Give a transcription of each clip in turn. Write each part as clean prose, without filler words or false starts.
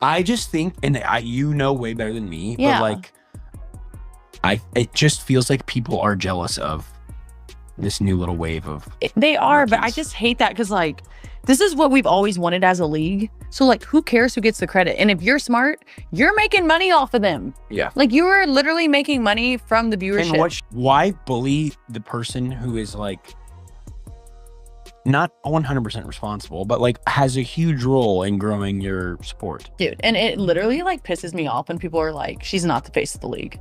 I just think, and you know way better than me, Yeah. but like, it just feels like people are jealous of this new little wave of They are, but I rookies. just hate that because, like, this is what we've always wanted as a league. So, like, who cares who gets the credit? And if you're smart, you're making money off of them. Yeah. Like, you are literally making money from the viewership. And why bully the person who is like not 100% responsible, but like has a huge role in growing your sport? Dude, and it literally like pisses me off when people are like, she's not the face of the league.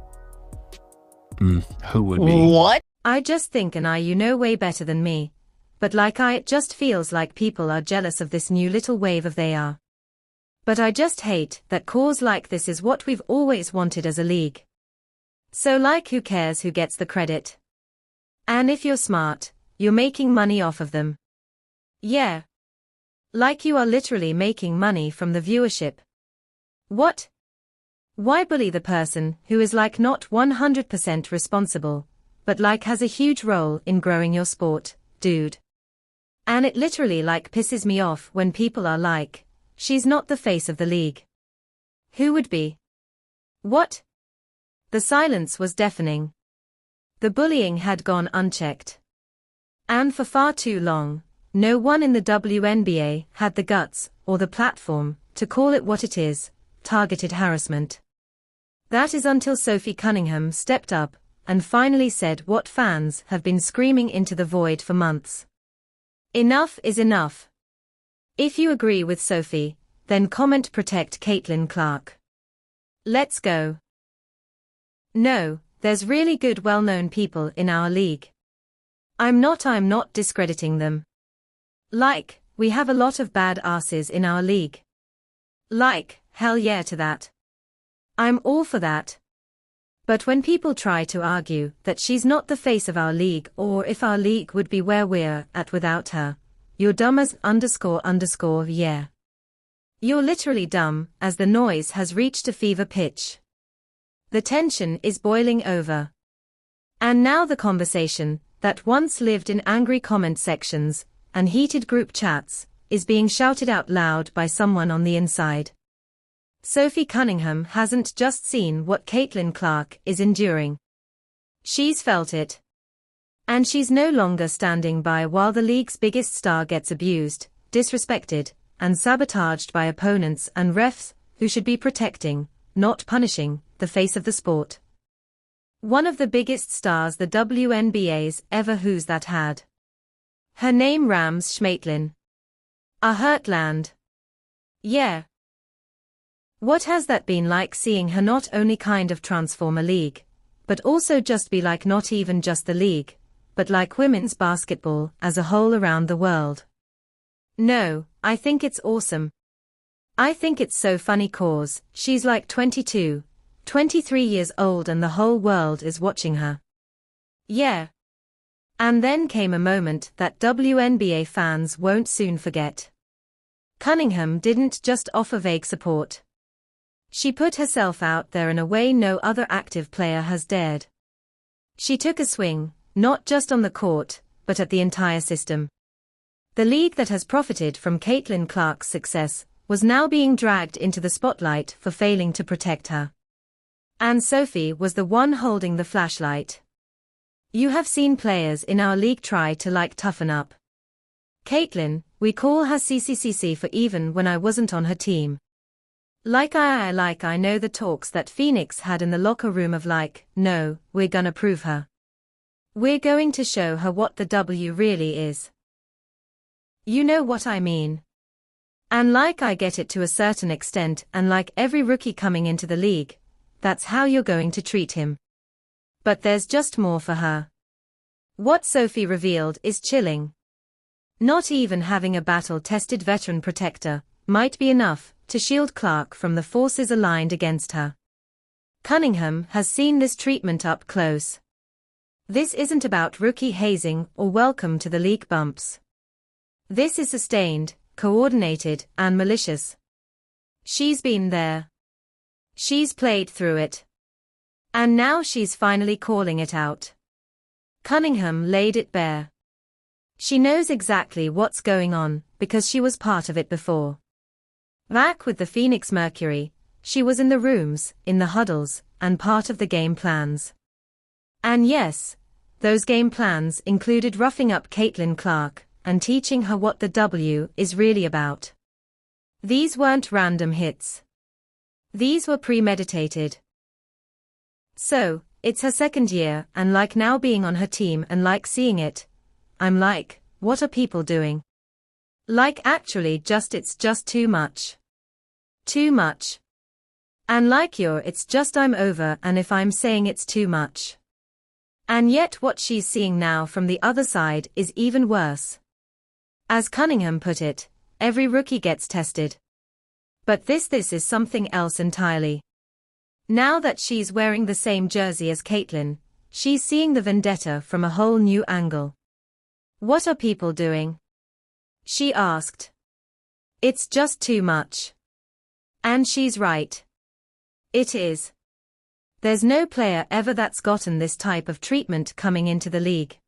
Who would be? What? I just think you know way better than me. But like it just feels like people are jealous of this new little wave of they are. But I just hate that cause like this is what we've always wanted as a league. So like who cares who gets the credit? And if you're smart, you're making money off of them. Yeah. Like you are literally making money from the viewership. What? Why bully the person who is like not 100% responsible, but like has a huge role in growing your sport, dude? And it literally like pisses me off when people are like, she's not the face of the league. Who would be? What? The silence was deafening. The bullying had gone unchecked. And for far too long, no one in the WNBA had the guts, or the platform, to call it what it is, targeted harassment. That is until Sophie Cunningham stepped up, and finally said what fans have been screaming into the void for months. Enough is enough. If you agree with Sophie, then comment protect Caitlin Clark. Let's go. No, there's really good well-known people in our league. I'm not discrediting them. Like, we have a lot of bad asses in our league. Like, hell yeah to that. I'm all for that. But when people try to argue that she's not the face of our league or if our league would be where we're at without her, you're dumb as __, yeah. You're literally dumb as the noise has reached a fever pitch. The tension is boiling over. And now the conversation that once lived in angry comment sections and heated group chats is being shouted out loud by someone on the inside. Sophie Cunningham hasn't just seen what Caitlin Clark is enduring. She's felt it. And she's no longer standing by while the league's biggest star gets abused, disrespected, and sabotaged by opponents and refs who should be protecting, not punishing, the face of the sport. One of the biggest stars the WNBA's ever who's that had. Her name Rams Schmaitlin. A Hurtland. Yeah. What has that been like seeing her not only kind of transform a league, but also just be like not even just the league, but like women's basketball as a whole around the world? No, I think it's awesome. I think it's so funny cause she's like 22, 23 years old and the whole world is watching her. Yeah. And then came a moment that WNBA fans won't soon forget. Cunningham didn't just offer vague support. She put herself out there in a way no other active player has dared. She took a swing, not just on the court, but at the entire system. The league that has profited from Caitlin Clark's success was now being dragged into the spotlight for failing to protect her. And Sophie was the one holding the flashlight. You have seen players in our league try to like toughen up. Caitlin, we call her CCCC for even when I wasn't on her team. Like I know the talks that Phoenix had in the locker room of like, no, we're gonna prove her. We're going to show her what the W really is. You know what I mean. And like I get it to a certain extent and like every rookie coming into the league, that's how you're going to treat him. But there's just more for her. What Sophie revealed is chilling. Not even having a battle-tested veteran protector might be enough to shield Clark from the forces aligned against her. Cunningham has seen this treatment up close. This isn't about rookie hazing or welcome to the league bumps. This is sustained, coordinated, and malicious. She's been there. She's played through it. And now she's finally calling it out. Cunningham laid it bare. She knows exactly what's going on because she was part of it before. Back with the Phoenix Mercury, she was in the rooms, in the huddles, and part of the game plans. And yes, those game plans included roughing up Caitlin Clark and teaching her what the W is really about. These weren't random hits. These were premeditated. So, it's her second year, and like now being on her team and like seeing it, I'm like, what are people doing? Like actually it's just too much. Too much. And like it's just I'm over, and if I'm saying it's too much. And yet what she's seeing now from the other side is even worse. As Cunningham put it, every rookie gets tested. But this is something else entirely. Now that she's wearing the same jersey as Caitlin, she's seeing the vendetta from a whole new angle. What are people doing? She asked. It's just too much. And she's right. It is. There's no player ever that's gotten this type of treatment coming into the league.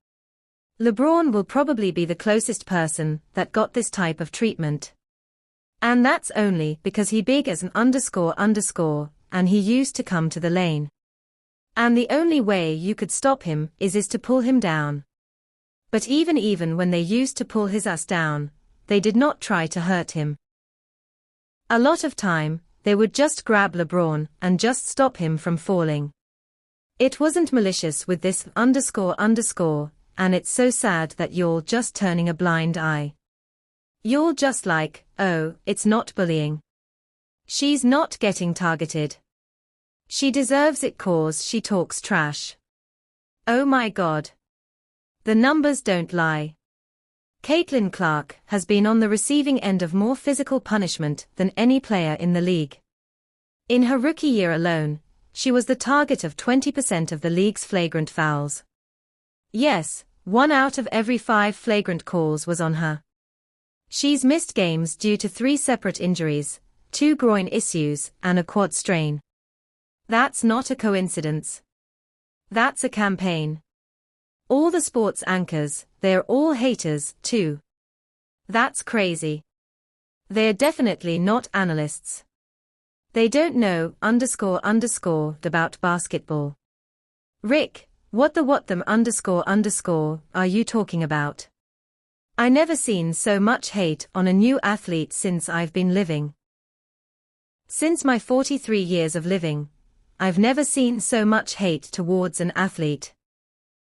LeBron will probably be the closest person that got this type of treatment. And that's only because he big as an __, and he used to come to the lane. And the only way you could stop him is to pull him down. But even when they used to pull his ass down, they did not try to hurt him. A lot of time, they would just grab LeBron and just stop him from falling. It wasn't malicious with this __, and it's so sad that you're just turning a blind eye. You're just like, oh, it's not bullying. She's not getting targeted. She deserves it 'cause she talks trash. Oh my God. The numbers don't lie. Caitlin Clark has been on the receiving end of more physical punishment than any player in the league. In her rookie year alone, she was the target of 20% of the league's flagrant fouls. Yes, 1 out of every 5 flagrant calls was on her. She's missed games due to 3 separate injuries, 2 groin issues, and a quad strain. That's not a coincidence. That's a campaign. All the sports anchors, they're all haters, too. That's crazy. They're definitely not analysts. They don't know __ about basketball. Rick, what them _ are you talking about? I never seen so much hate on a new athlete since I've been living. Since my 43 years of living, I've never seen so much hate towards an athlete.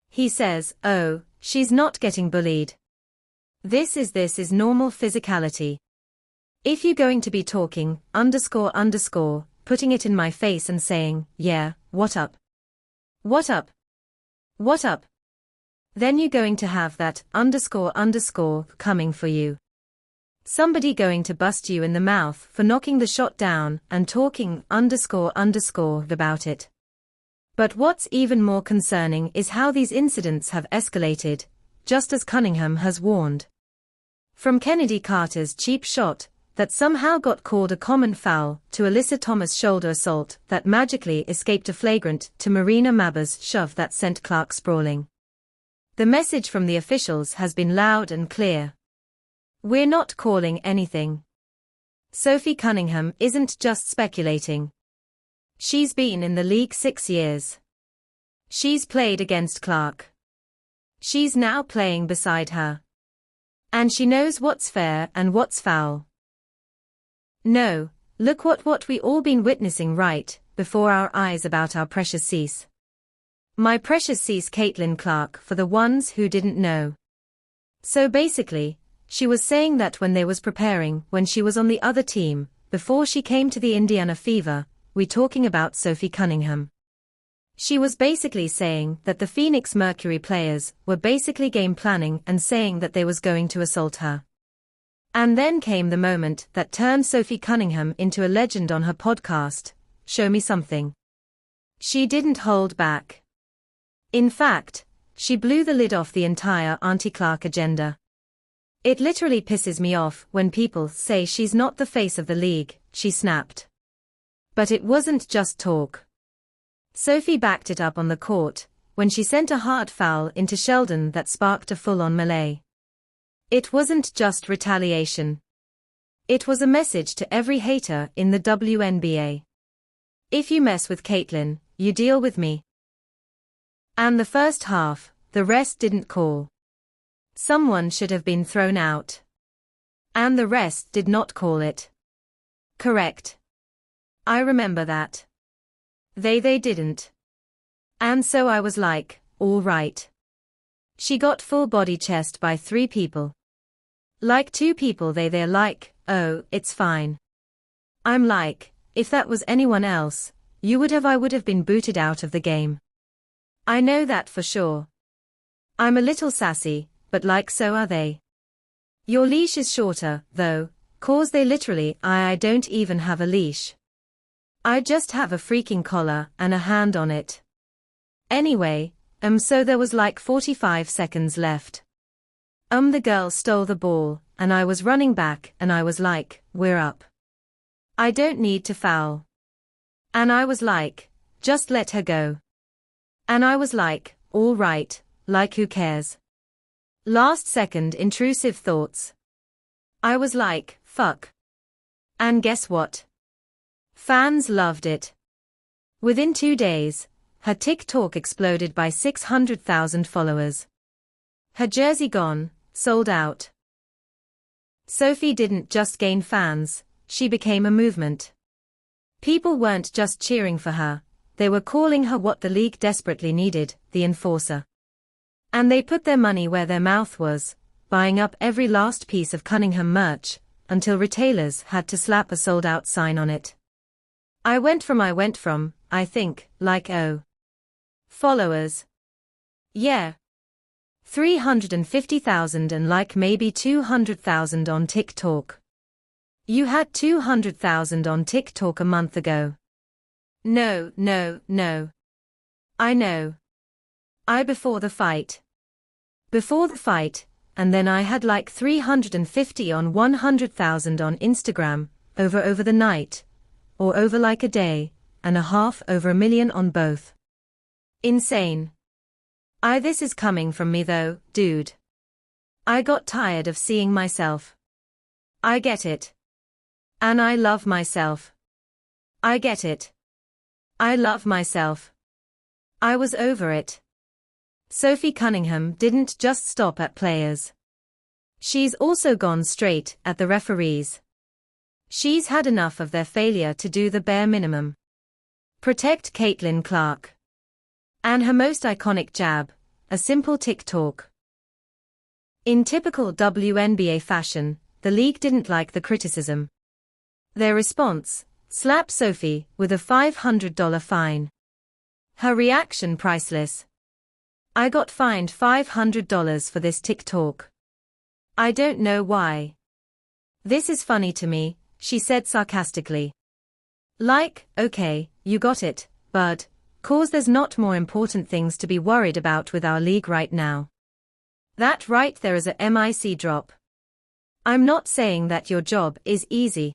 He says, oh, she's not getting bullied. This is normal physicality. If you're going to be talking __ putting it in my face and saying, yeah, what up? What up? What up? Then you're going to have that __ coming for you. Somebody going to bust you in the mouth for knocking the shot down and talking __ about it. But what's even more concerning is how these incidents have escalated, just as Cunningham has warned. From Kennedy Carter's cheap shot, that somehow got called a common foul, to Alyssa Thomas' shoulder assault that magically escaped a flagrant, to Marina Maber's shove that sent Clark sprawling. The message from the officials has been loud and clear. We're not calling anything. Sophie Cunningham isn't just speculating. She's been in the league 6 years. She's played against Clark. She's now playing beside her. And she knows what's fair and what's foul. No, look what we all been witnessing right before our eyes about our precious Cease. My precious Cease Caitlin Clark, for the ones who didn't know. So basically, she was saying that when they was preparing, when she was on the other team, before she came to the Indiana Fever, we talking about Sophie Cunningham. She was basically saying that the Phoenix Mercury players were basically game planning and saying that they was going to assault her. And then came the moment that turned Sophie Cunningham into a legend on her podcast, Show Me Something. She didn't hold back. In fact, she blew the lid off the entire anti-Clark agenda. It literally pisses me off when people say she's not the face of the league, she snapped. But it wasn't just talk. Sophie backed it up on the court, when she sent a hard foul into Sheldon that sparked a full-on melee. It wasn't just retaliation. It was a message to every hater in the WNBA. If you mess with Caitlin, you deal with me. And the first half, the rest didn't call. Someone should have been thrown out. And the rest did not call it. Correct. I remember that. They didn't. And so I was like, all right. She got full body chest by 3 people. Like 2 people they're like, oh, it's fine. I'm like, if that was anyone else, I would have been booted out of the game. I know that for sure. I'm a little sassy, but like so are they. Your leash is shorter, though, cause they literally, I don't even have a leash. I just have a freaking collar and a hand on it. Anyway, so there was like 45 seconds left. The girl stole the ball, and I was running back and I was like, we're up. I don't need to foul. And I was like, just let her go. And I was like, all right, like who cares? Last second intrusive thoughts. I was like, fuck. And guess what? Fans loved it. Within 2 days, her TikTok exploded by 600,000 followers. Her jersey gone, sold out. Sophie didn't just gain fans, she became a movement. People weren't just cheering for her, they were calling her what the league desperately needed, the enforcer. And they put their money where their mouth was, buying up every last piece of Cunningham merch, until retailers had to slap a sold-out sign on it. I went from, I think, like followers. Yeah. 350,000 and like maybe 200,000 on TikTok. You had 200,000 on TikTok a month ago. No. I know. Before the fight. And then I had like 350 on 100,000 on Instagram, over the night. Or over like a day, and a half over 1 million on both. Insane. This is coming from me though, dude. I got tired of seeing myself. I get it. And I love myself. I get it. I love myself. I was over it. Sophie Cunningham didn't just stop at players. She's also gone straight at the referees. She's had enough of their failure to do the bare minimum. Protect Caitlin Clark. And her most iconic jab, a simple TikTok. In typical WNBA fashion, the league didn't like the criticism. Their response, slap Sophie with a $500 fine. Her reaction priceless. I got fined $500 for this TikTok. I don't know why. This is funny to me, she said sarcastically. Like, okay, you got it, bud, cause there's not more important things to be worried about with our league right now. That right there is a mic drop. I'm not saying that your job is easy.